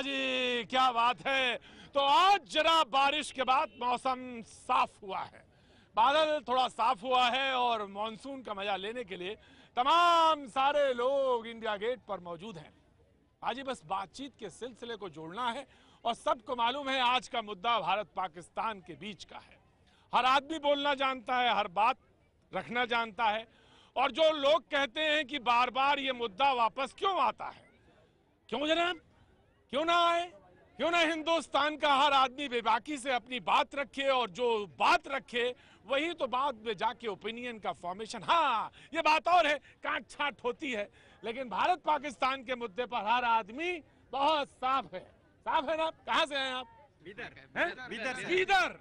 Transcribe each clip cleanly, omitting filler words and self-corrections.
वाह जी, क्या बात है। तो आज जरा बारिश के बाद मौसम साफ हुआ है, बादल थोड़ा साफ हुआ है और मॉनसून का मजा लेने के लिए तमाम सारे लोग इंडिया गेट पर मौजूद हैं। आज ही बस बातचीत के सिलसिले को जोड़ना है और सबको मालूम है आज का मुद्दा भारत पाकिस्तान के बीच का है। हर आदमी बोलना जानता है, हर बात रखना जानता है, और जो लोग कहते हैं कि बार बार ये मुद्दा वापस क्यों आता है, क्यों जनाब, क्यों ना आए, क्यों ना हिंदुस्तान का हर आदमी बेबाकी से अपनी बात रखे और जो बात रखे वही तो बाद में जाके ओपिनियन का फॉर्मेशन। हाँ, ये बात और है, काट छाट होती है, लेकिन भारत पाकिस्तान के मुद्दे पर हर आदमी बहुत साफ है। साफ है ना? कहाँ से हैं आप? बीदर।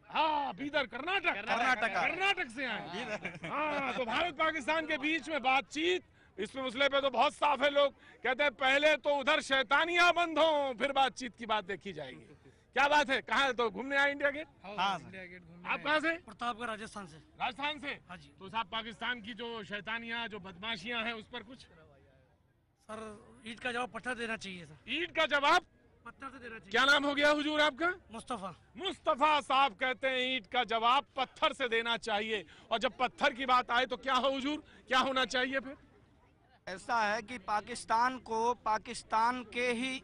हाँ, बीदर, कर्नाटक से आए। हाँ, तो भारत पाकिस्तान के बीच में बातचीत, इस मसले पे तो बहुत साफ है। लोग कहते हैं पहले तो उधर शैतानियां बंद हो, फिर बातचीत की बात देखी जाएगी। क्या बात है? कहाँ तो घूमने आए इंडिया गेट? हाँ, इंडिया गेट घूमने। आप कहाँ से? प्रतापगढ़, राजस्थान से। राजस्थान से? हाँ जी। तो साहब पाकिस्तान की जो शैतानियां, जो बदमाशियां हैं, उस पर कुछ? सर, ईद का जवाब पत्थर देना चाहिए सर। ईद का जवाब पत्थर से देना चाहिए। क्या नाम हो गया हुजूर आपका? मुस्तफा। मुस्तफा साहब कहते हैं ईद का जवाब पत्थर से देना चाहिए। और जब पत्थर की बात आए तो क्या हो हुजूर, क्या होना चाहिए फिर? ऐसा है कि पाकिस्तान को पाकिस्तान के ही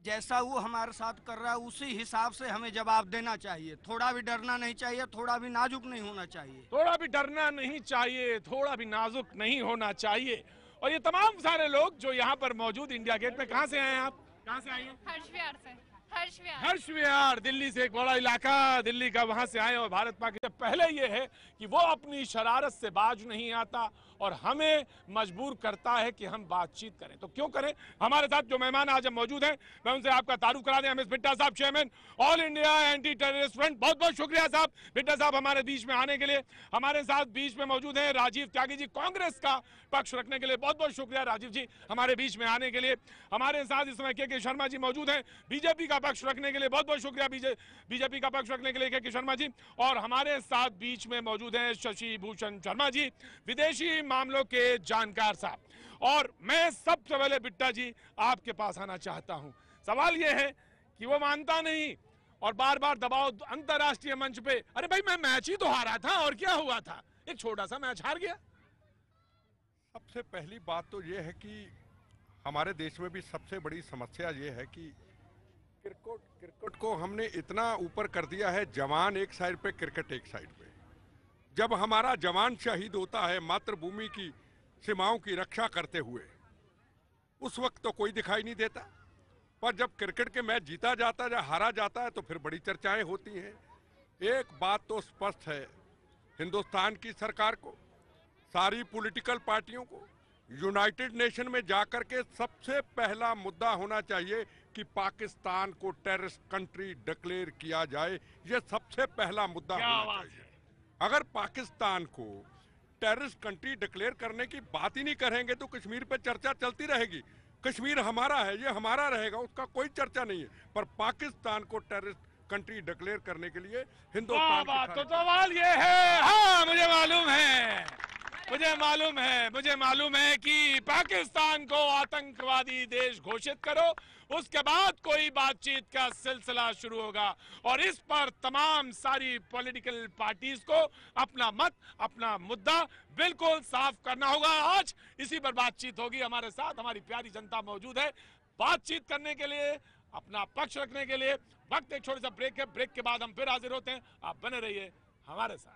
जैसा वो हमारे साथ कर रहा है उसी हिसाब से हमें जवाब देना चाहिए। थोड़ा भी डरना नहीं चाहिए, थोड़ा भी नाजुक नहीं होना चाहिए। थोड़ा भी डरना नहीं चाहिए, थोड़ा भी नाजुक नहीं होना चाहिए। और ये तमाम सारे लोग जो यहाँ पर मौजूद इंडिया गेट में, कहाँ से आए हैं आप? कहाँ से आए हैं? हर्ष विहार से। हर्ष विहार, दिल्ली से एक बड़ा इलाका, दिल्ली का, वहां से आए। और भारत पाकिस्तान पहले ये है कि वो अपनी शरारत से बाज नहीं आता और हमें मजबूर करता है कि हम बातचीत करें। तो क्यों करें? हमारे साथ जो मेहमान आज हम मौजूद हैं, मैं उनसे आपका तारुफ करा दें। एमएस बिट्टा साहब, chairman all India anti terrorist front, बहुत बहुत शुक्रिया साहब, बिट्टा साहब, हमारे बीच में आने के लिए। हमारे साथ बीच में मौजूद हैं राजीव त्यागी जी, कांग्रेस का पक्ष रखने के लिए बहुत बहुत शुक्रिया राजीव जी, हमारे बीच में आने के लिए। हमारे साथ इस समय के शर्मा जी मौजूद हैं, बीजेपी का पक्ष रखने के लिए बहुत बहुत शुक्रिया बीजेपी का पक्ष रखने के लिए के शर्मा जी। और हमारे साथ बीच में मौजूद हैं शशि भूषण शर्मा जी, विदेशी मामलों के जानकार साहब। और मैं सबसे पहले बिट्टा जी आपके पास आना चाहता हूं। सवाल यह है कि वो मानता नहीं और बार बार दबाव अंतरराष्ट्रीय मंच पे, अरे भाई मैं मैच ही तो हारा था और क्या हुआ था, एक छोटा सा मैच हार गया। सबसे पहली बात तो ये है कि हमारे देश में भी सबसे बड़ी समस्या ये है कि क्रिकेट को हमने इतना ऊपर कर दिया है, जवान एक साइड पे, क्रिकेट एक साइड पे। जब हमारा जवान शहीद होता है मातृभूमि की सीमाओं की रक्षा करते हुए, उस वक्त तो कोई दिखाई नहीं देता, पर जब क्रिकेट के मैच जीता जाता है या हारा जाता है तो फिर बड़ी चर्चाएं होती हैं। एक बात तो स्पष्ट है, हिंदुस्तान की सरकार को, सारी पॉलिटिकल पार्टियों को यूनाइटेड नेशन में जाकर के सबसे पहला मुद्दा होना चाहिए कि पाकिस्तान को टेररिस्ट कंट्री डिक्लेयर किया जाए। यह सबसे पहला मुद्दा होना चाहिए। अगर पाकिस्तान को टेररिस्ट कंट्री डिक्लेयर करने की बात ही नहीं करेंगे तो कश्मीर पे चर्चा चलती रहेगी। कश्मीर हमारा है, ये हमारा रहेगा, उसका कोई चर्चा नहीं है। पर पाकिस्तान को टेररिस्ट कंट्री डिक्लेयर करने के लिए हिंदुस्तान तो सवाल ये है, हाँ मुझे मालूम है कि पाकिस्तान को आतंकवादी देश घोषित करो, उसके बाद कोई बातचीत का सिलसिला शुरू होगा। और इस पर तमाम सारी पॉलिटिकल पार्टीज को अपना मत, अपना मुद्दा बिल्कुल साफ करना होगा। आज इसी पर बातचीत होगी। हमारे साथ हमारी प्यारी जनता मौजूद है बातचीत करने के लिए, अपना पक्ष रखने के लिए। वक्त एक छोटे सा ब्रेक है, ब्रेक के बाद हम फिर हाजिर होते हैं। आप बने रहिए हमारे साथ।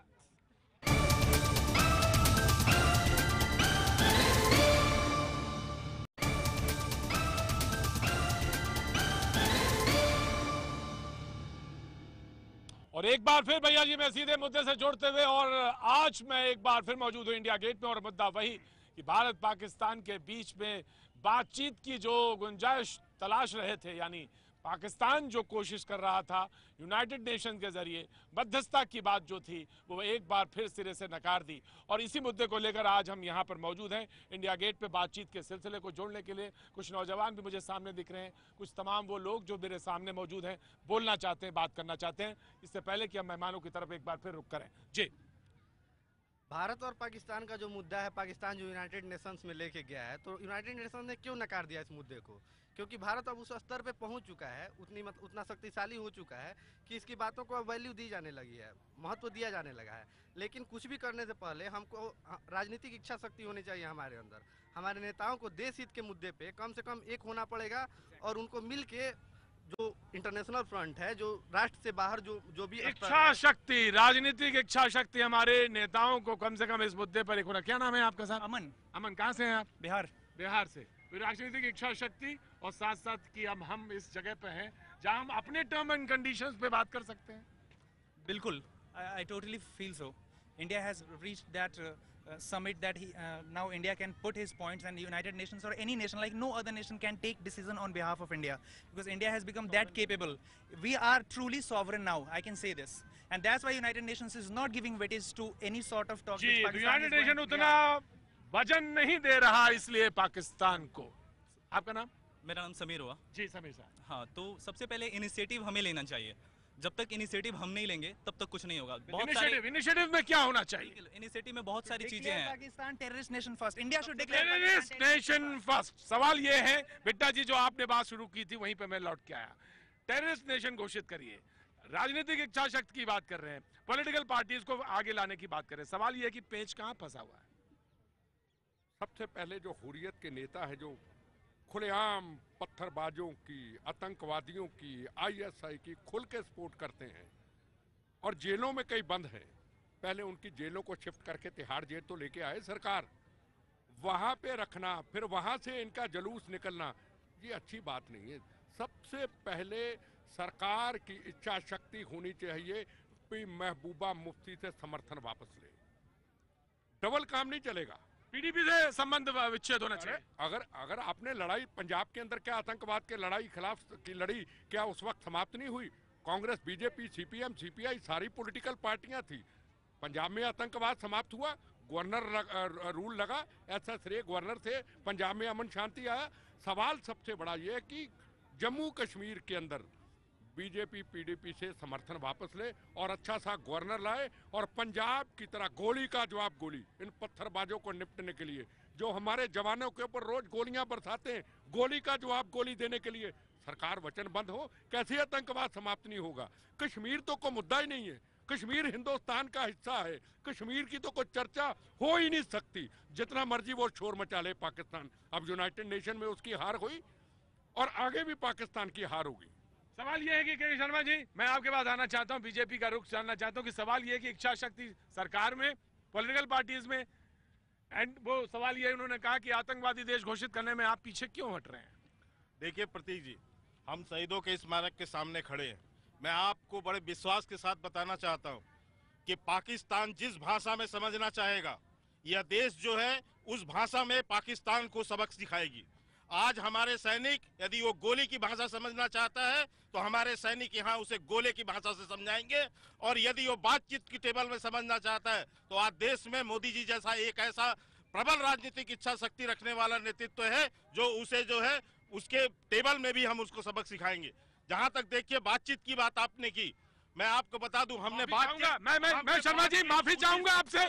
और एक बार फिर भैया जी मैं सीधे मुद्दे से जोड़ते हुए, और आज मैं एक बार फिर मौजूद हूं इंडिया गेट में, और मुद्दा वही कि भारत पाकिस्तान के बीच में बातचीत की जो गुंजाइश तलाश रहे थे, यानी पाकिस्तान जो कोशिश कर रहा था यूनाइटेड नेशन के जरिए मध्यस्थता की बात जो थी, वो एक बार फिर सिरे से नकार दी। और इसी मुद्दे को लेकर आज हम यहाँ पर मौजूद हैं इंडिया गेट पे। बातचीत के सिलसिले को जोड़ने के लिए कुछ नौजवान भी मुझे सामने दिख रहे हैं, कुछ तमाम वो लोग जो मेरे सामने मौजूद हैं, बोलना चाहते हैं, बात करना चाहते हैं। इससे पहले कि हम मेहमानों की तरफ एक बार फिर रुख करें, जी। भारत और पाकिस्तान का जो मुद्दा है, पाकिस्तान जो यूनाइटेड नेशंस में लेके गया है, तो यूनाइटेड नेशंस ने क्यों नकार दिया इस मुद्दे को? क्योंकि भारत अब उस स्तर पे पहुंच चुका है, उतना शक्तिशाली हो चुका है कि इसकी बातों को अब वैल्यू दी जाने लगी है, महत्व दिया जाने लगा है। लेकिन कुछ भी करने से पहले हमको राजनीतिक इच्छा शक्ति होनी चाहिए हमारे अंदर। हमारे नेताओं को देश हित के मुद्दे पे कम से कम एक होना पड़ेगा और उनको मिल के जो इंटरनेशनल फ्रंट है, जो राष्ट्र से बाहर जो भी इच्छा शक्ति, राजनीतिक इच्छा शक्ति हमारे नेताओं को कम से कम इस मुद्दे पर एक होना। क्या नाम है आपका साहब? अमन। अमन, कहाँ से हैं आप? बिहार। बिहार से। राजनीतिक इच्छा शक्ति और साथ साथ कि अब हम इस जगह पे हैं जहां हम अपने टर्म एंड कंडीशंस पे बात कर सकते हैं। बिल्कुल, I totally feel so. India has reached that summit that now India can put his points, and the United Nations or any nation, like no other nation, can take decision on behalf of India, because India has become that capable. We are truly sovereign now, I can say this, and that's why United Nations is not giving weightage to any sort of talk. जी, United Nation उतना वजन नहीं दे रहा इसलिए पाकिस्तान को। आपका नाम? मेरा नाम समीर हुआ। जी समीर साहब। हाँ, तो सबसे पहले इनिशिएटिव हमें लेना चाहिए। जब तक इनिशिएटिव हम नहीं लेंगे तब तक कुछ नहीं होगा। इनिशिएटिव में क्या होना चाहिए? इनिशिएटिव में बहुत सारी चीजें हैं। Pakistan terrorist nation first, India should declare terrorist nation first. सवाल ये है बिट्टा जी, जो आपने बात शुरू की थी वहीं पे मैं लौट के आया। टेररिस्ट नेशन घोषित करिए, राजनीतिक इच्छा शक्ति की बात कर रहे हैं, पॉलिटिकल पार्टीज को आगे लाने की बात कर रहे हैं। सवाल ये है कि पेच कहाँ फंसा हुआ है? सबसे पहले जो हुर्रियत के नेता है, जो खुलेआम पत्थरबाजों की, आतंकवादियों की, आईएसआई की खुल के सपोर्ट करते हैं और जेलों में कई बंद हैं, पहले उनकी जेलों को शिफ्ट करके तिहाड़ जेल तो लेके आए सरकार, वहां पे रखना, फिर वहां से इनका जलूस निकलना, ये अच्छी बात नहीं है। सबसे पहले सरकार की इच्छा शक्ति होनी चाहिए कि महबूबा मुफ्ती से समर्थन वापस ले। डबल काम नहीं चलेगा। पीडीपी से संबंध विच्छेद होना चाहिए। अगर आपने लड़ाई पंजाब के अंदर, क्या आतंकवाद के लड़ाई खिलाफ की लड़ी क्या उस वक्त समाप्त नहीं हुई? कांग्रेस, बीजेपी, सीपीएम, सीपीआई सारी पॉलिटिकल पार्टियां थी। पंजाब में आतंकवाद समाप्त हुआ, गवर्नर रूल लगा, ऐसा श्रेय गवर्नर थे, पंजाब में अमन शांति आया। सवाल सबसे बड़ा ये है कि जम्मू कश्मीर के अंदर बीजेपी पीडीपी से समर्थन वापस ले और अच्छा सा गवर्नर लाए और पंजाब की तरह गोली का जवाब गोली इन पत्थरबाजों को निपटने के लिए, जो हमारे जवानों के ऊपर रोज गोलियां बरसाते हैं, गोली का जवाब गोली देने के लिए सरकार वचनबद्ध हो। कैसे आतंकवाद समाप्त नहीं होगा? कश्मीर तो कोई मुद्दा ही नहीं है, कश्मीर हिंदुस्तान का हिस्सा है, कश्मीर की तो कोई चर्चा हो ही नहीं सकती। जितना मर्जी वो शोर मचा ले पाकिस्तान, अब यूनाइटेड नेशन में उसकी हार हुई और आगे भी पाकिस्तान की हार होगी। सवाल ये है कि के शर्मा जी, मैं आपके पास आना चाहता हूं, बीजेपी का रुख जानना चाहता हूं कि सवाल ये है कि इच्छा शक्ति सरकार में, पॉलिटिकल पार्टीज में, एंड वो सवाल ये उन्होंने कहा कि आतंकवादी देश घोषित करने में आप पीछे क्यों हट रहे हैं? देखिए प्रतीक जी, हम शहीदों के स्मारक के सामने खड़े हैं। मैं आपको बड़े विश्वास के साथ बताना चाहता हूं कि पाकिस्तान जिस भाषा में समझना चाहेगा, यह देश जो है उस भाषा में पाकिस्तान को सबक सिखाएगी। आज हमारे सैनिक यदि वो गोली की भाषा समझना चाहता है तो हमारे सैनिक यहाँ उसे गोले की भाषा से समझाएंगे, और यदि वो बातचीत की टेबल में समझना चाहता है तो आज देश में मोदी जी जैसा एक ऐसा प्रबल राजनीतिक इच्छा शक्ति रखने वाला नेतृत्व है जो उसे जो है उसके टेबल में भी हम उसको सबक सिखाएंगे। जहां तक देखिए बातचीत की बात आपने की, मैं आपको बता दूं हमने मैं शर्मा जी माफी चाहूंगा आपसे,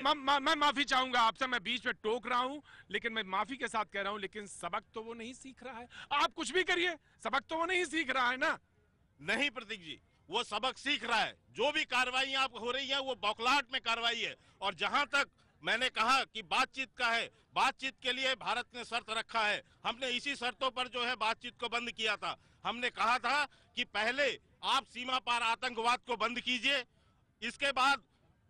मैं माफी चाहूंगा आपसे, मैं बीच में टोक रहा हूं, लेकिन मैं माफी के साथ कह रहा हूं, लेकिन सबक तो वो नहीं सीख रहा है। आप कुछ भी करिए, सबक तो वो नहीं सीख रहा है ना। नहीं प्रतीक जी, वो सबक सीख रहा है। जो भी कार्रवाई आप हो रही है वो बौखलाहट में कार्रवाई है। और जहां तक मैंने कहा कि बातचीत का है, बातचीत के लिए भारत ने शर्त रखा है, हमने इसी शर्तों पर जो है बातचीत को बंद किया था। हमने कहा था कि पहले आप सीमा पार आतंकवाद को बंद कीजिए, इसके बाद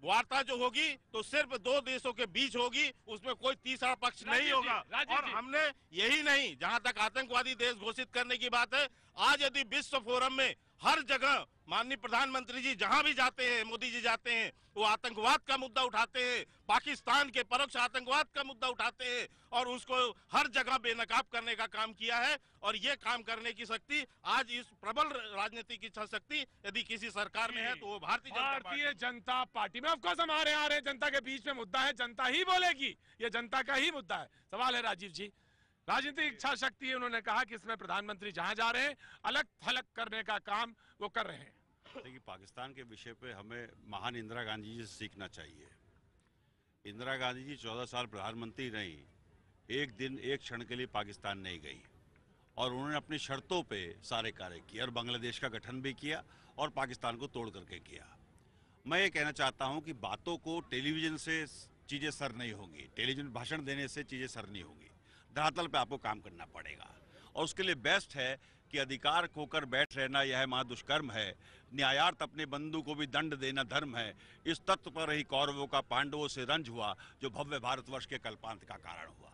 वार्ता जो होगी तो सिर्फ दो देशों के बीच होगी, उसमें कोई तीसरा पक्ष नहीं होगा। और हमने यही नहीं, जहां तक आतंकवादी देश घोषित करने की बात है, आज यदि विश्व फोरम में हर जगह माननीय प्रधानमंत्री जी जहां भी जाते हैं, मोदी जी जाते हैं, वो आतंकवाद का मुद्दा उठाते हैं, पाकिस्तान के परोक्ष आतंकवाद का मुद्दा उठाते हैं और उसको हर जगह बेनकाब करने का काम किया है। और ये काम करने की शक्ति आज इस प्रबल राजनीतिक इच्छा शक्ति यदि किसी सरकार में है तो वो भारतीय जनता पार्टी में। ऑफकोर्स हमारे आ रहे जनता के बीच में मुद्दा है, जनता ही बोलेगी, ये जनता का ही मुद्दा है। सवाल है राजीव जी, राजनीतिक इच्छा शक्ति है, उन्होंने कहा कि इसमें प्रधानमंत्री जहां जा रहे हैं अलग थलग करने का काम वो कर रहे हैं। देखिए, पाकिस्तान के विषय पे हमें महान इंदिरा गांधी जी से सीखना चाहिए। इंदिरा गांधी जी 14 साल प्रधानमंत्री रही, एक दिन एक क्षण के लिए पाकिस्तान नहीं गई और उन्होंने अपनी शर्तों पे सारे कार्य किए और बांग्लादेश का गठन भी किया और पाकिस्तान को तोड़ करके किया। मैं ये कहना चाहता हूँ कि बातों को टेलीविज़न से चीज़ें सर नहीं होंगी, टेलीविज़न भाषण देने से चीज़ें सर नहीं होंगी, धरातल पे आपको काम करना पड़ेगा। और उसके लिए बेस्ट है कि अधिकार खोकर बैठ रहना यह महादुष्कर्म है, न्यायार्थ अपने बंधु को भी दंड देना धर्म है। इस तत्व पर ही कौरवों का पांडवों से रंज हुआ, जो भव्य भारतवर्ष के कल्पांत का कारण हुआ।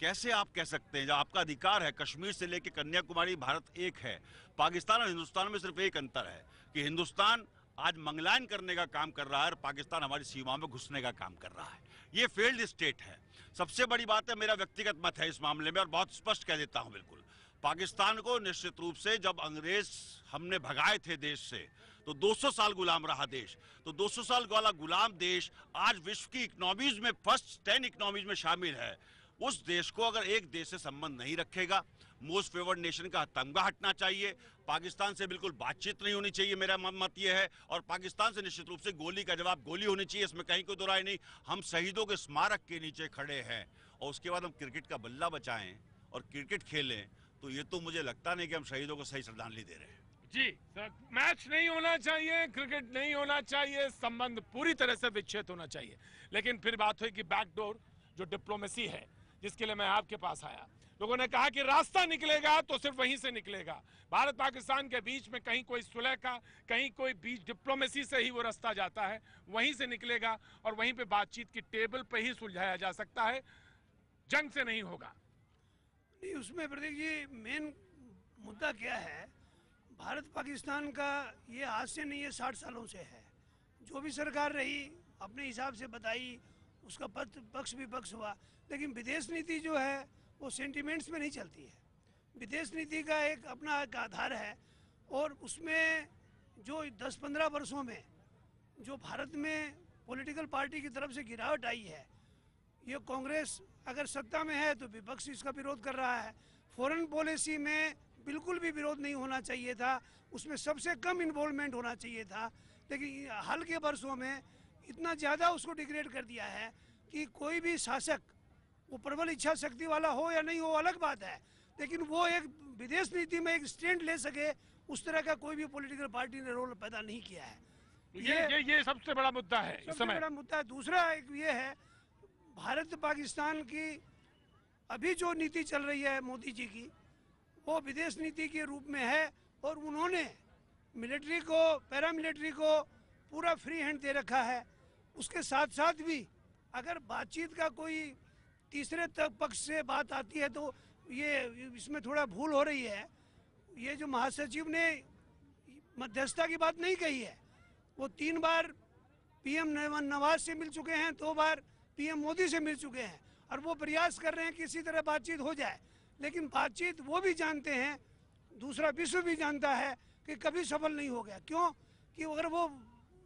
कैसे आप कह सकते हैं, जब आपका अधिकार है, कश्मीर से लेकर कन्याकुमारी भारत एक है। पाकिस्तान और हिंदुस्तान में सिर्फ एक अंतर है कि हिंदुस्तान आज मंगलायन करने का काम कर रहा है और पाकिस्तान हमारी सीमाओं में घुसने का काम कर रहा है। ये फेल्ड स्टेट है। सबसे बड़ी बात है, मेरा व्यक्तिगत मत है इस मामले में और बहुत स्पष्ट कह देता हूं, बिल्कुल पाकिस्तान को निश्चित रूप से जब अंग्रेज हमने भगाए थे देश से, तो 200 साल गुलाम रहा देश। तो 200 साल वाला गुलाम देश आज विश्व की इकोनॉमीज में फर्स्ट 10 इकोनॉमीज में शामिल है। उस देश को अगर एक देश से संबंध नहीं रखेगा, मोस्ट फेवर्ड नेशन का तमगा हटना चाहिए, पाकिस्तान से बिल्कुल बातचीत नहीं होनी चाहिए, मेरा मत ये है। और पाकिस्तान से निश्चित रूप से गोली का जवाब गोली होनी चाहिए, इसमें कहीं कोई दो राय नहीं। हम शहीदों के स्मारक के नीचे खड़े हैं और उसके बाद हम क्रिकेट का बल्ला बचाएं और क्रिकेट खेलें, तो ये तो मुझे लगता नहीं कि हम शहीदों को सही श्रद्धांजलि दे रहे हैं। जी सर, मैच नहीं होना चाहिए, क्रिकेट नहीं होना चाहिए, संबंध पूरी तरह से विच्छेद होना चाहिए। लेकिन फिर बात हुई कि बैकडोर जो डिप्लोमेसी है, जिसके लिए मैं आपके पास आया, लोगों ने कहा कि रास्ता निकलेगा तो सिर्फ वहीं से निकलेगा। भारत पाकिस्तान के बीच में कहीं कोई सुलह का, कहीं कोई बीच डिप्लोमेसी से ही वो रास्ता जाता है, वहीं से निकलेगा और वहीं पे बातचीत की टेबल पे ही सुलझाया जा सकता है, जंग से नहीं होगा। नहीं, उसमें प्रतीक जी मेन मुद्दा क्या है, भारत पाकिस्तान का ये आज से नहीं है, 60 सालों से है। जो भी सरकार रही अपने हिसाब से बताई, उसका पक्ष विपक्ष हुआ, लेकिन विदेश नीति जो है वो सेंटिमेंट्स में नहीं चलती है। विदेश नीति का एक अपना एक आधार है और उसमें जो 10-15 वर्षों में जो भारत में पॉलिटिकल पार्टी की तरफ से गिरावट आई है, ये कांग्रेस अगर सत्ता में है तो विपक्ष इसका विरोध कर रहा है। फॉरेन पॉलिसी में बिल्कुल भी विरोध नहीं होना चाहिए था, उसमें सबसे कम इन्वॉल्वमेंट होना चाहिए था, लेकिन हाल के वर्षों में इतना ज़्यादा उसको डिग्रेड कर दिया है कि कोई भी शासक, वो प्रबल इच्छा शक्ति वाला हो या नहीं हो अलग बात है, लेकिन वो एक विदेश नीति में एक स्टैंड ले सके, उस तरह का कोई भी पॉलिटिकल पार्टी ने रोल पैदा नहीं किया है। ये सबसे बड़ा मुद्दा है इस समय। बड़ा मुद्दा है। दूसरा एक ये है, भारत पाकिस्तान की अभी जो नीति चल रही है मोदी जी की, वो विदेश नीति के रूप में है और उन्होंने मिलिट्री को, पैरामिलिट्री को पूरा फ्री हैंड दे रखा है। उसके साथ साथ भी अगर बातचीत का कोई तीसरे पक्ष से बात आती है तो ये इसमें थोड़ा भूल हो रही है। ये जो महासचिव ने मध्यस्थता की बात नहीं कही है, वो 3 बार पीएम नवाज से मिल चुके हैं, 2 बार पीएम मोदी से मिल चुके हैं और वो प्रयास कर रहे हैं कि किसी तरह बातचीत हो जाए, लेकिन बातचीत वो भी जानते हैं, दूसरा विश्व भी जानता है कि कभी सफल नहीं हो गया। क्यों? कि अगर वो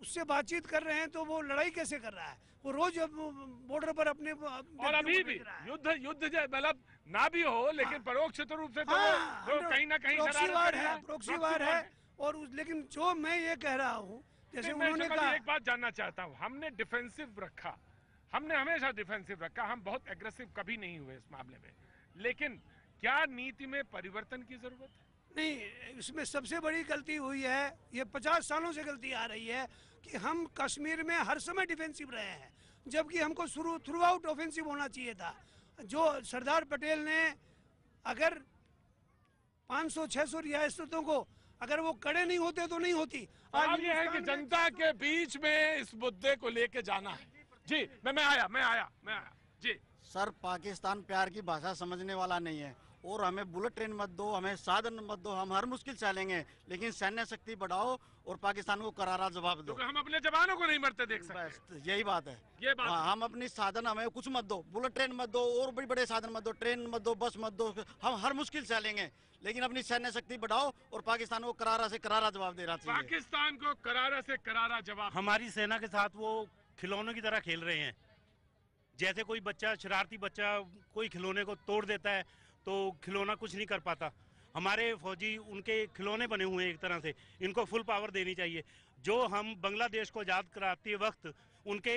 उससे बातचीत कर रहे हैं तो वो लड़ाई कैसे कर रहा है, वो रोज बॉर्डर पर अपने और अभी भी युद्ध मतलब ना भी हो, लेकिन परोक्ष रूप से तो कहीं ना कहीं प्रॉक्सी वार है। और लेकिन जो मैं ये कह रहा हूँ, जैसे उन्होंने कहा, एक बात जानना चाहता हूँ, हमने डिफेंसिव रखा, हमने हमेशा डिफेंसिव रखा, हम बहुत एग्रेसिव कभी नहीं हुए इस मामले में, लेकिन क्या नीति में परिवर्तन की जरूरत है? नहीं, इसमें सबसे बड़ी गलती हुई है, ये 50 सालों से गलती आ रही है कि हम कश्मीर में हर समय डिफेंसिव रहे हैं, जबकि हमको थ्रू आउट ऑफेंसिव होना चाहिए था। जो सरदार पटेल ने अगर 500-600 रियासतों को अगर वो कड़े नहीं होते तो नहीं होती। आज ये है कि जनता के बीच में इस मुद्दे को लेके जाना है। जी मैं आया जी सर, पाकिस्तान प्यार की भाषा समझने वाला नहीं है और हमें बुलेट ट्रेन मत दो, हमें साधन मत दो, हम हर मुश्किल चलेंगे, लेकिन सैन्य शक्ति बढ़ाओ और पाकिस्तान को करारा जवाब दो। हम अपने जवानों को नहीं मरते देख सकते, यही बात है। ये बात हम अपनी साधन, हमें कुछ मत दो, बुलेट ट्रेन मत दो और बड़े बड़े साधन मत दो, ट्रेन मत दो, बस मत दो, हम हर मुश्किल चलेंगे, लेकिन अपनी सैन्य शक्ति बढ़ाओ और पाकिस्तान को करारा से करारा जवाब देना चाहिए। पाकिस्तान को करारा से करारा जवाब। हमारी सेना के साथ वो खिलौनों की तरह खेल रहे हैं। जैसे कोई बच्चा, शरारती बच्चा कोई खिलौने को तोड़ देता है तो खिलौना कुछ नहीं कर पाता। हमारे फौजी उनके खिलौने बने हुए हैं एक तरह से, इनको फुल पावर देनी चाहिए। जो हम बांग्लादेश को आज़ाद कराते वक्त उनके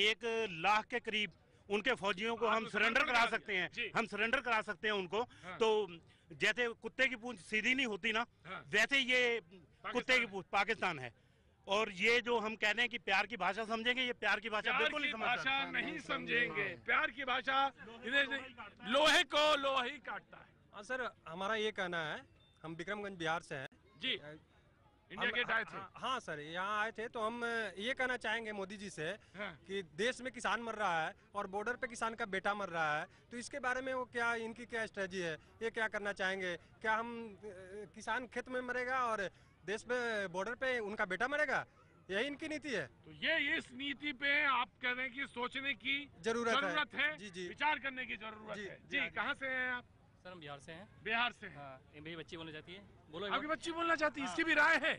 1 लाख के करीब उनके फौजियों को हम सरेंडर करा सकते हैं, हम सरेंडर करा सकते हैं उनको। तो जैसे कुत्ते की पूंछ सीधी नहीं होती ना, हाँ। वैसे ये कुत्ते की पूंछ पाकिस्तान है। और ये जो हम कह रहे हैं कि प्यार की भाषा समझेंगे, ये प्यार की भाषा प्यार बिल्कुल की नहीं समझ भाषा रहा। नहीं समझेंगे। प्यार की भाषा इन्हें लोहे को लोहा ही काटता है। हाँ सर, हमारा ये कहना है, हम विक्रमगंज बिहार से हैं जी, इंडिया गेट आए थे। हाँ सर, यहाँ आए थे तो हम ये कहना चाहेंगे मोदी जी से हाँ। कि देश में किसान मर रहा है और बॉर्डर पे किसान का बेटा मर रहा है, तो इसके बारे में वो क्या, इनकी क्या स्ट्रेटजी है, ये क्या करना चाहेंगे? क्या हम किसान खेत में मरेगा और देश में बॉर्डर पे उनका बेटा मरेगा? यही इनकी नीति है। तो ये इस नीति पे आप कह रहे हैं कि सोचने की जरूरत है। जी जी, विचार करने की जरूरत है। जी, कहाँ से हैं आप? सर हम बिहार से हैं। बिहार से हैं। हाँ, मेरी बच्ची बोलना चाहती है। बोलो। आपकी बच्ची बोलना चाहती है, इसकी भी राय है।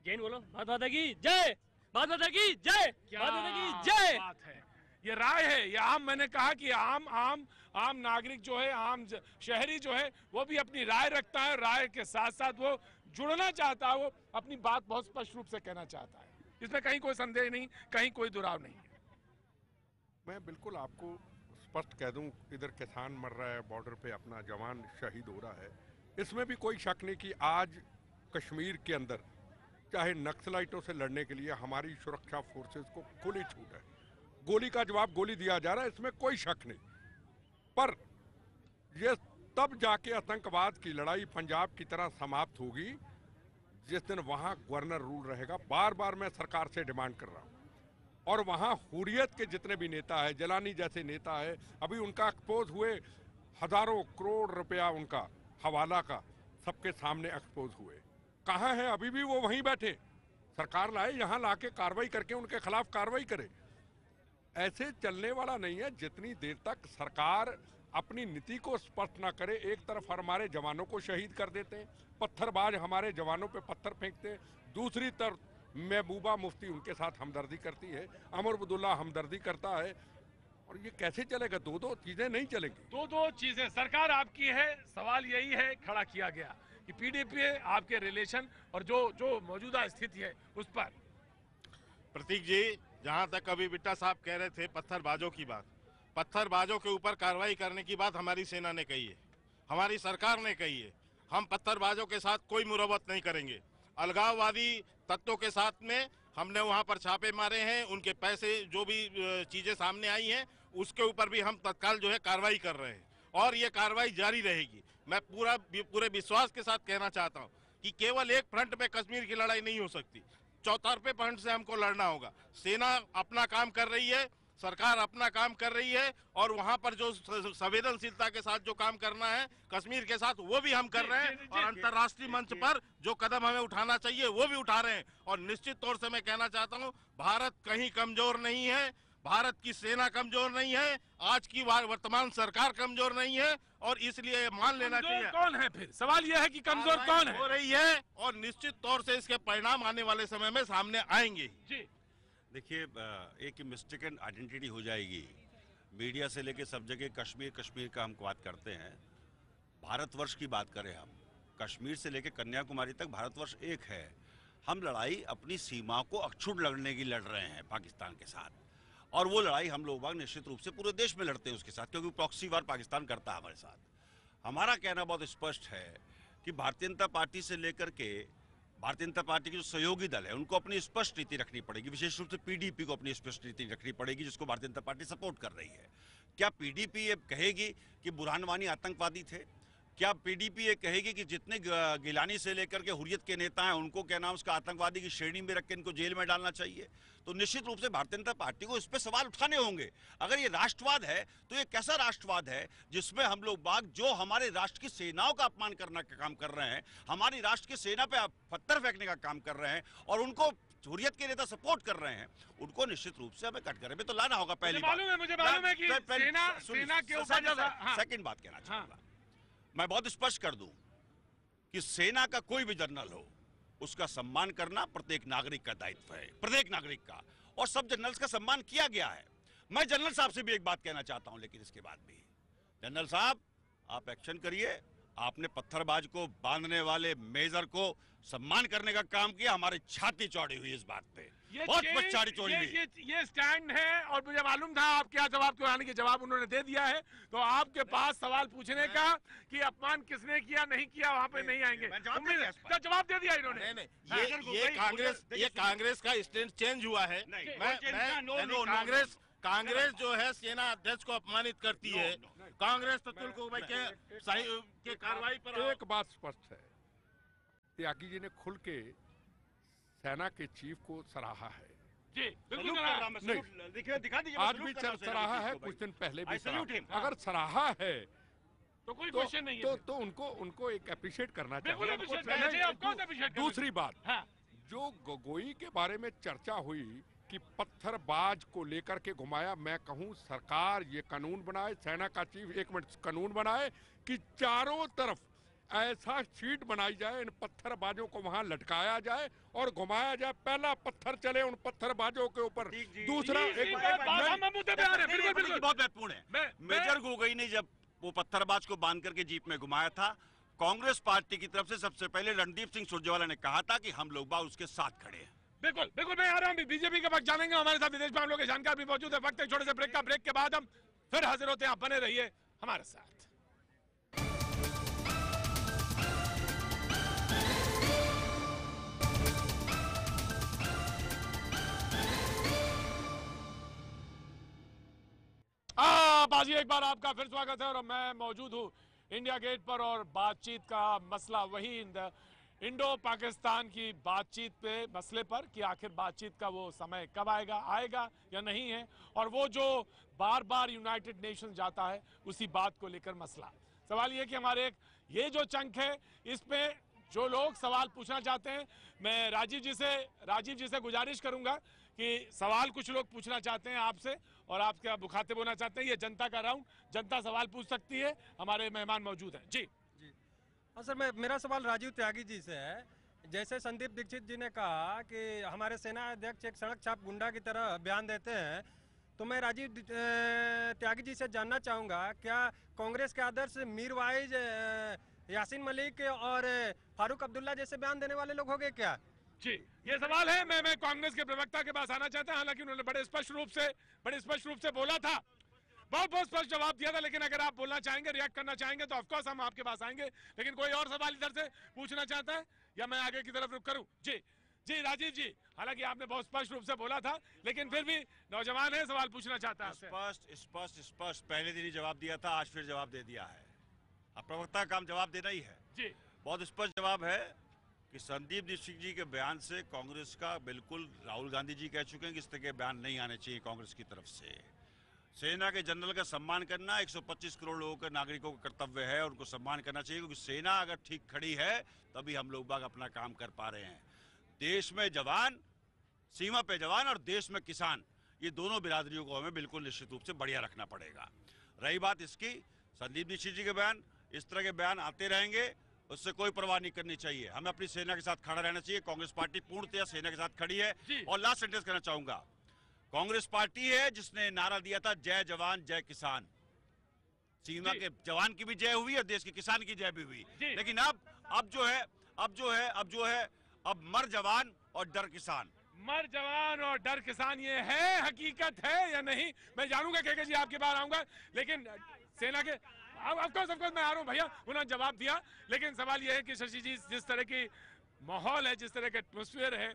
जैन बोलो। भारत माता की जय, भारत माता की जय, भारत माता की जय। बात है, ये राय है, ये आम, मैंने कहा कि आम नागरिक जो है, आम शहरी जो है, वो भी अपनी राय रखता है। राय के साथ साथ वो जुड़ना चाहता है, वो अपनी बात बहुत स्पष्ट रूप से कहना चाहता है। इसमें कहीं कोई संदेह नहीं, कहीं कोई दुराव नहीं है। मैं बिल्कुल आपको स्पष्ट कह दूं, इधर किसान मर रहा है, बॉर्डर पे अपना जवान शहीद हो रहा है, इसमें भी कोई शक नहीं कि आज कश्मीर के अंदर चाहे नक्सलाइटों से लड़ने के लिए हमारी सुरक्षा फोर्सेस को खुली छूट है। गोली का जवाब गोली दिया जा रहा है, इसमें कोई शक नहीं। पर यह तब जाके आतंकवाद की लड़ाई पंजाब की तरह समाप्त होगी जिस दिन वहां गवर्नर रूल रहेगा। बार बार मैं सरकार से डिमांड कर रहा हूं। और वहां हुर्रियत के जितने भी नेता है, जलानी जैसे नेता है, अभी उनका एक्सपोज हुए, हजारों करोड़ रुपया उनका हवाला का सबके सामने एक्सपोज हुए। कहाँ है? अभी भी वो वहीं बैठे। सरकार लाए, यहाँ लाके कार्रवाई करके उनके खिलाफ कार्रवाई करे। ऐसे चलने वाला नहीं है। जितनी देर तक सरकार अपनी नीति को स्पष्ट ना करे, एक तरफ हमारे जवानों को शहीद कर देते हैं, पत्थरबाज हमारे जवानों पे पत्थर फेंकते हैं, दूसरी तरफ महबूबा मुफ्ती उनके साथ हमदर्दी करती है, अमर अब्दुल्ला हमदर्दी करता है, और ये कैसे चलेगा? दो चीजें नहीं चलेंगी। दो चीजें सरकार आपकी है। सवाल यही है खड़ा किया गया कि पीडीपी आपके रिलेशन और जो मौजूदा स्थिति है उस पर। प्रतीक जी, जहां तक अभी बिट्टा साहब कह रहे थे पत्थरबाजों की बात, पत्थरबाजों के ऊपर कार्रवाई करने की बात हमारी सेना ने कही है, हमारी सरकार ने कही है। हम पत्थरबाजों के साथ कोई मुरब्बत नहीं करेंगे। अलगाववादी तत्वों के साथ में हमने वहां पर छापे मारे हैं, उनके पैसे जो भी चीजें सामने आई हैं उसके ऊपर भी हम तत्काल जो है कार्रवाई कर रहे हैं और ये कार्रवाई जारी रहेगी। मैं पूरे विश्वास के साथ कहना चाहता हूं कि केवल एक फ्रंट पे कश्मीर की लड़ाई नहीं हो सकती, चौतरफे फ्रंट से हमको लड़ना होगा। सेना अपना काम कर रही है, सरकार अपना काम कर रही है, और वहां पर जो संवेदनशीलता के साथ जो काम करना है कश्मीर के साथ वो भी हम कर रहे हैं, और अंतर्राष्ट्रीय मंच पर जो कदम हमें उठाना चाहिए वो भी उठा रहे हैं। और निश्चित तौर से मैं कहना चाहता हूं, भारत कहीं कमजोर नहीं है, भारत की सेना कमजोर नहीं है, आज की वर्तमान सरकार कमजोर नहीं है, और इसलिए मान लेना चाहिए। कौन है फिर? सवाल यह है कि कमजोर कौन है? हो रही है, और निश्चित तौर से इसके परिणाम आने वाले समय में सामने आएंगे। जी देखिए, एक मिस्टेकन आइडेंटिटी हो जाएगी। मीडिया से लेके सब जगह कश्मीर कश्मीर का हम बात करते हैं। भारतवर्ष की बात करें हम, कश्मीर से लेके कन्याकुमारी तक भारतवर्ष एक है। हम लड़ाई अपनी सीमा को अक्षुण्ण लड़ने की लड़ रहे हैं पाकिस्तान के साथ, और वो लड़ाई हम लोग निश्चित रूप से पूरे देश में लड़ते हैं उसके साथ, क्योंकि प्रॉक्सी वार पाकिस्तान करता है हमारे साथ। हमारा कहना बहुत स्पष्ट है कि भारतीय जनता पार्टी से लेकर के भारतीय जनता पार्टी के जो सहयोगी दल है उनको अपनी स्पष्ट नीति रखनी पड़ेगी, विशेष रूप से पीडीपी को अपनी स्पष्ट नीति रखनी पड़ेगी, जिसको भारतीय जनता पार्टी सपोर्ट कर रही है। क्या पीडीपी ये कहेगी कि बुरहान वानी आतंकवादी थे? क्या पीडीपी ये कहेगी कि जितने गिलानी से लेकर के हुर्रियत के नेता हैं उनको क्या नाम उसका आतंकवादी की श्रेणी में रख के इनको जेल में डालना चाहिए? तो निश्चित रूप से भारतीय जनता पार्टी को इस पर सवाल उठाने होंगे। अगर ये राष्ट्रवाद है तो ये कैसा राष्ट्रवाद है जिसमें हम लोग बाग जो हमारे राष्ट्र की सेनाओं का अपमान करने का काम कर रहे हैं, हमारी राष्ट्र की सेना पे पत्थर फेंकने का काम कर रहे हैं, और उनको हुर्रियत के नेता सपोर्ट कर रहे हैं, उनको निश्चित रूप से हमें कटघरे में तो लाना होगा। पहली बात मुझे मालूम है कि सेना के ऊपर सेकंड बात कहना चाहूंगा, मैं बहुत स्पष्ट कर दूं कि सेना का कोई भी जनरल हो उसका सम्मान करना प्रत्येक नागरिक का दायित्व है, प्रत्येक नागरिक का, और सब जनरल्स का सम्मान किया गया है। मैं जनरल साहब से भी एक बात कहना चाहता हूं, लेकिन इसके बाद भी जनरल साहब आप एक्शन करिए। आपने पत्थरबाज को बांधने वाले मेजर को सम्मान करने का काम किया, हमारी छाती चौड़ी हुई इस बात पे। बहुत पछाड़ी छोड़ी हुई। ये स्टैंड है और मुझे मालूम था आपके यहाँ जवाब को आने के जवाब उन्होंने दे दिया है, तो आपके पास सवाल पूछने का कि अपमान किसने किया नहीं किया वहाँ पे नहीं आएंगे। जवाब दे दिया इन्होंने। ये कांग्रेस का स्टैंड चेंज हुआ है। कांग्रेस जो है सेना अध्यक्ष को अपमानित करती है। कांग्रेस अतुल को के कार्रवाई पर एक बात स्पष्ट है, त्यागी जी ने खुल के सेना के चीफ को सराहा है। जी बिल्कुल दिखा दीजिए। आज भी सराहा है, कुछ दिन पहले भी सराहा। अगर सराहा है तो कोई क्वेश्चन नहीं है। तो उनको एक अप्रिशिएट करना चाहिए। चाहिए। दूसरी बात, जो गोगोई के बारे में चर्चा हुई कि पत्थरबाज को लेकर के घुमाया, मैं कहूं सरकार ये कानून बनाए, सेना का चीफ एक मिनट कानून बनाए कि चारों तरफ ऐसा शीट बनाई जाए, इन पत्थरबाजों को वहां लटकाया जाए और घुमाया जाए। पहला पत्थर चले उन पत्थरबाजों के ऊपर। दूसरा बहुत महत्वपूर्ण है, मेजर गोगोई ने जब वो पत्थरबाज को बांध करके जीप में घुमाया था, कांग्रेस पार्टी की तरफ से सबसे पहले रणदीप सिंह सुरजेवाला ने कहा था कि हम लोग बाग उसके साथ खड़े हैं। बिल्कुल बिल्कुल, मैं आ रहा हूँ बीजेपी के वक्त जानेंगे। हमारे साथ विदेश में हम लोग के जानकार भी मौजूद है। वक्त एक छोटे से ब्रेक का, ब्रेक के बाद हम फिर हाजिर होते हैं। आप बने रहिए हमारे साथ। बाजी एक बार आपका फिर स्वागत है और मैं मौजूद हूँ इंडिया गेट पर और बातचीत का मसला वही इंडो पाकिस्तान की बातचीत पे मसले पर कि आखिर बातचीत का वो समय कब आएगा या नहीं है, और वो जो बार बार यूनाइटेड नेशन जाता है उसी बात को लेकर मसला। सवाल ये कि हमारे ये जो चंक है इस पे जो लोग सवाल पूछना चाहते हैं, मैं राजीव जी से गुजारिश करूंगा कि सवाल कुछ लोग पूछना चाहते हैं आपसे और आपके मुखातिब होना चाहते हैं। ये जनता का राउंड, जनता सवाल पूछ सकती है। हमारे मेहमान मौजूद हैं। जी हाँ सर, मेरा सवाल राजीव त्यागी जी से है। जैसे संदीप दीक्षित जी ने कहा कि हमारे सेना अध्यक्ष एक सड़क छाप गुंडा की तरह बयान देते हैं, तो मैं राजीव त्यागी जी से जानना चाहूँगा, क्या कांग्रेस के आदर्श मीरवाइज यासीन मलिक और फारूक अब्दुल्ला जैसे बयान देने वाले लोग हो गए क्या? जी ये सवाल है। मैं कांग्रेस के प्रवक्ता के पास आना चाहता हूं। हालांकि उन्होंने बड़े स्पष्ट रूप से बोला था, बहुत स्पष्ट जवाब दिया था। लेकिन अगर आप बोलना चाहेंगे, रिएक्ट करना चाहेंगे तो ऑफकोर्स हम आपके पास आएंगे। लेकिन कोई और सवाल इधर से पूछना चाहता है या मैं आगे की तरफ रुक करूं? जी राजीव जी, हालांकि आपने बहुत स्पष्ट रूप से बोला था, लेकिन फिर भी नौजवान है, सवाल पूछना चाहता है। स्पष्ट पहले दिन ही जवाब दिया था, आज फिर जवाब दे दिया है। अब प्रवक्ता का काम जवाब देना ही है। जी बहुत स्पष्ट जवाब है कि संदीप दीक्षित जी के बयान से कांग्रेस का बिल्कुल, राहुल गांधी जी कह चुके हैं कि इस तरह के बयान नहीं आने चाहिए कांग्रेस की तरफ से। सेना के जनरल का सम्मान करना 125 करोड़ लोगों के नागरिकों का कर्तव्य है, उनको सम्मान करना चाहिए, क्योंकि सेना अगर ठीक खड़ी है तभी हम लोग बाग अपना काम कर पा रहे हैं। देश में जवान, सीमा पे जवान और देश में किसान, ये दोनों बिरादरियों को हमें बिल्कुल निश्चित रूप से बढ़िया रखना पड़ेगा। रही बात इसकी, संदीप दीक्षित जी के बयान, इस तरह के बयान आते रहेंगे, उससे कोई परवाह नहीं करनी चाहिए। हमें अपनी सेना के साथ खड़ा रहना चाहिए। कांग्रेस पार्टी पूर्णतया सेना के साथ खड़ी है। और लास्ट सेंटेंस कहना चाहूंगा, कांग्रेस पार्टी है जिसने नारा दिया था जय जवान जय किसान। सीमा के जवान की भी जय हुई और देश के किसान की जय भी हुई। लेकिन अब जो है मर जवान और डर किसान। मर जवान और डर किसान, ये है हकीकत है या नहीं? मैं जानूंगा के जी, आपके पास आऊंगा। लेकिन सेना के ऑफकोर्स मैं आ रहा हूँ भैया, उन्होंने जवाब दिया। लेकिन सवाल यह है कि शशि जी, जिस तरह की माहौल है, जिस तरह का एटमॉस्फेयर है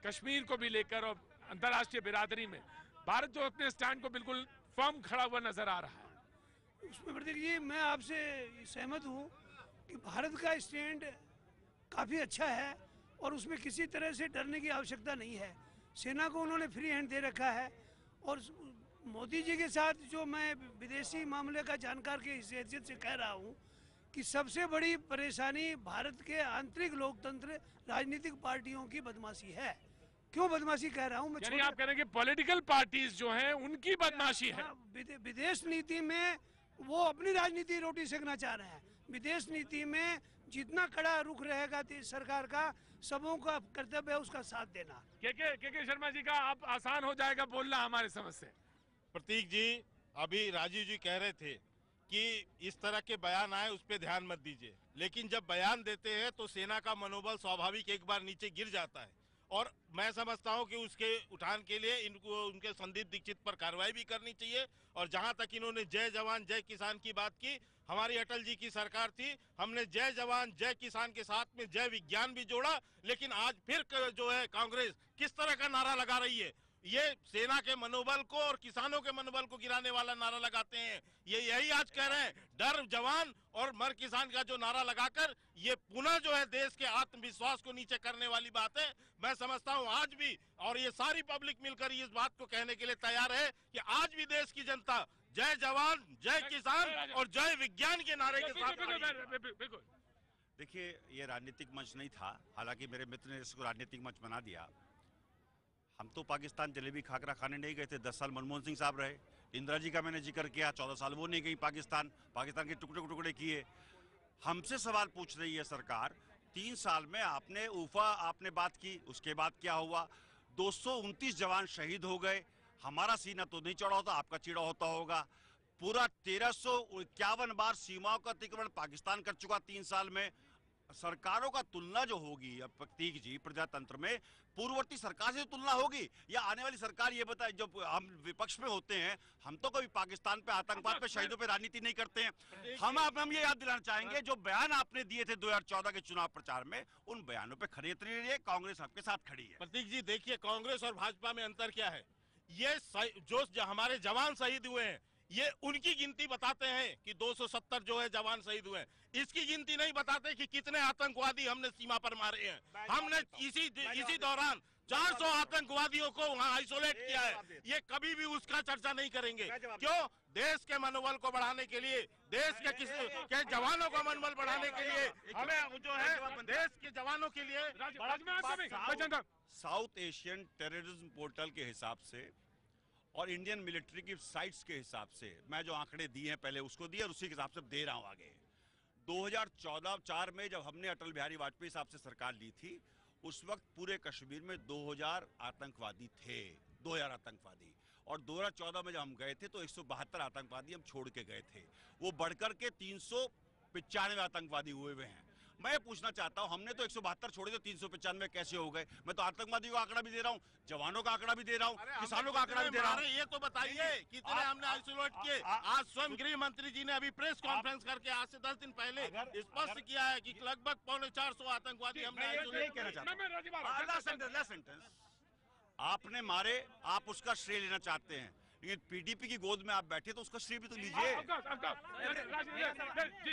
कश्मीर को भी लेकर और अंतर्राष्ट्रीय बिरादरी में, भारत जो अपने स्टैंड को बिल्कुल फर्म खड़ा हुआ नजर आ रहा है, उसमें प्रतीक जी मैं आपसे सहमत हूँ कि भारत का स्टैंड काफ़ी अच्छा है और उसमें किसी तरह से डरने की आवश्यकता नहीं है। सेना को उन्होंने फ्री हैंड दे रखा है। और मोदी जी के साथ जो मैं विदेशी मामले का जानकार की हैसियत से कह रहा हूँ कि सबसे बड़ी परेशानी भारत के आंतरिक लोकतंत्र, राजनीतिक पार्टियों की बदमाशी है। क्यों बदमाशी कह रहा हूँ मैं? यानी आप कह रहे हैं कि पॉलिटिकल पार्टीज जो हैं उनकी बदमाशी है। विदेश नीति में वो अपनी राजनीति रोटी सेकना चाह रहे हैं। विदेश नीति में जितना कड़ा रुख रहेगा सरकार का, सबों का कर्तव्य है उसका साथ देना। के शर्मा जी का अब आसान हो जाएगा बोलना हमारे समझ से। प्रतीक जी, अभी राजीव जी कह रहे थे कि इस तरह के बयान आए उस पर ध्यान मत दीजिए, लेकिन जब बयान देते हैं तो सेना का मनोबल स्वाभाविक एक बार नीचे गिर जाता है और मैं समझता हूं कि उसके उठान के लिए इनको उनके संदीप दीक्षित पर कार्रवाई भी करनी चाहिए। और जहां तक इन्होंने जय जवान जय किसान की बात की, हमारी अटल जी की सरकार थी, हमने जय जवान जय किसान के साथ में जय विज्ञान भी जोड़ा। लेकिन आज फिर जो है कांग्रेस किस तरह का नारा लगा रही है, ये सेना के मनोबल को और किसानों के मनोबल को गिराने वाला नारा लगाते हैं। ये यही आज कह रहे हैं, डर जवान और मर किसान का जो नारा लगाकर ये पुनः जो है देश के आत्मविश्वास को नीचे करने वाली बात है। मैं समझता हूं आज भी, और ये सारी पब्लिक मिलकर इस बात को कहने के लिए तैयार है कि आज भी देश की जनता जय जवान जय किसान और जय विज्ञान के नारे के साथ। देखिए, ये राजनीतिक मंच नहीं था, हालांकि मेरे मित्र ने इसको राजनीतिक मंच बना दिया। हम तो पाकिस्तान जलेबी खाकरा खाने नहीं गए थे। 10 साल मनमोहन सिंह साहब रहे, इंदिरा जी का मैंने जिक्र किया, 14 साल वो नहीं गई पाकिस्तान के टुकड़े टुकड़े किए। हमसे सवाल पूछ रही है सरकार, 3 साल में आपने उफा आपने बात की, उसके बाद क्या हुआ? 229 जवान शहीद हो गए। हमारा सीना तो नहीं चढ़ा होता, आपका चिड़ा होता होगा। पूरा 1351 बार सीमाओं का अतिक्रमण पाकिस्तान कर चुका 3 साल में। सरकारों का तुलना जो होगी अब प्रतीक जी प्रजातंत्र में, पूर्ववर्ती सरकार से तुलना होगी या आने वाली सरकार ये बताए? जब हम विपक्ष में होते हैं, हम तो कभी पाकिस्तान पे, आतंकवाद पे, शहीदों पे राजनीति नहीं करते हैं। हम ये याद दिलाना चाहेंगे, जो बयान आपने दिए थे 2014 के चुनाव प्रचार में, उन बयानों पे खड़े उतरी रही है, कांग्रेस आपके साथ खड़ी है। प्रतीक जी देखिए, कांग्रेस और भाजपा में अंतर क्या है? ये जो हमारे जवान शहीद हुए हैं, ये उनकी गिनती बताते हैं कि 270 जो है जवान शहीद हुए हैं। इसकी गिनती नहीं बताते कि कितने आतंकवादी हमने सीमा पर मारे हैं। हमने इसी दौरान 400 आतंकवादियों को वहां आइसोलेट किया है। ये कभी भी उसका चर्चा नहीं करेंगे। क्यों? देश के मनोबल को बढ़ाने के लिए, देश के जवानों का मनोबल बढ़ाने के लिए हमें जो है देश के जवानों के लिए साउथ एशियन टेररिज्म पोर्टल के हिसाब से और इंडियन मिलिट्री की साइट्स के हिसाब से मैं जो आंकड़े दिए हैं पहले उसको दिए और उसी के हिसाब से दे रहा हूं आगे। 2014-4 में जब हमने अटल बिहारी वाजपेयी साहब से सरकार ली थी, उस वक्त पूरे कश्मीर में 2000 आतंकवादी थे, 2000 आतंकवादी। और 2014 में जब हम गए थे तो 172 आतंकवादी हम छोड़ के गए थे। वो बढ़कर के 395 आतंकवादी हुए हैं। मैं पूछना चाहता हूं, हमने तो 172 छोड़े थे, 395 कैसे हो गए? मैं तो आतंकवादियों का आंकड़ा भी दे रहा हूं, जवानों का आंकड़ा भी दे रहा हूं, किसानों का आंकड़ा भी दे रहा हूं। ये तो बताइए कितने हमने आइसोलेट किए। आज स्वयं गृह मंत्री जी ने अभी प्रेस कॉन्फ्रेंस करके आज से 10 दिन पहले स्पष्ट किया है कि लगभग 450 आतंकवादी हमने आइसोलेट किया। आपने मारे, आप उसका श्रेय लेना चाहते हैं, लेकिन पीडीपी की गोद में आप बैठे तो उसका श्रेय भी तो लीजिए।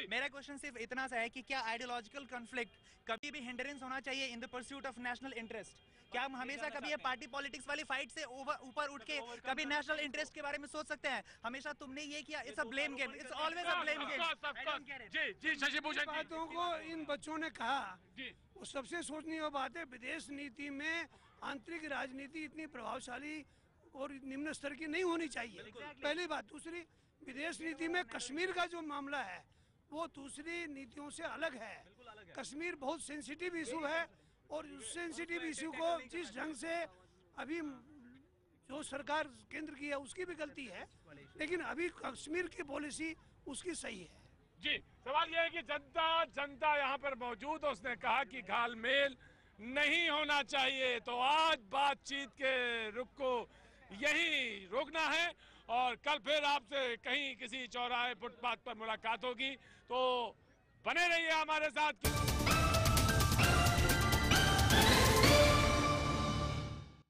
मेरा क्वेश्चन सिर्फ इतना सा है कि क्या आइडियोलॉजिकल कॉन्फ्लिक्ट कभी भी हिंड्रेंस होना चाहिए in the pursuit of national interest? क्या हम हमेशा कभी ये पार्टी पॉलिटिक्स वाली फाइट से ऊपर उठ के कभी नेशनल इंटरेस्ट के बारे में सोच सकते हैं? हमेशा तुमने ये किया, it's a blame game, it's always a blame game. जी शशि भूषण बातों को इन बच्चों ने कहा, वो सबसे सोचने की बात है। विदेश नीति में आंतरिक राजनीति इतनी प्रभावशाली और निम्न स्तर की नहीं होनी चाहिए, पहली बात। दूसरी, विदेश नीति में कश्मीर का जो मामला है वो दूसरी नीतियों से अलग है। कश्मीर बहुत सेंसिटिव इशू है और उस सेंसिटिव इशू को जिस ढंग से अभी जो सरकार केंद्र की है उसकी भी गलती है, लेकिन अभी कश्मीर की पॉलिसी उसकी सही है। जी, सवाल यह है कि जनता यहाँ पर मौजूद है, उसने कहा कि घालमेल नहीं होना चाहिए, तो आज बातचीत के रुख को यही रोकना है और कल फिर आपसे कहीं किसी चौराहे फुटपाथ पर मुलाकात होगी। तो बने रहिए हमारे साथ।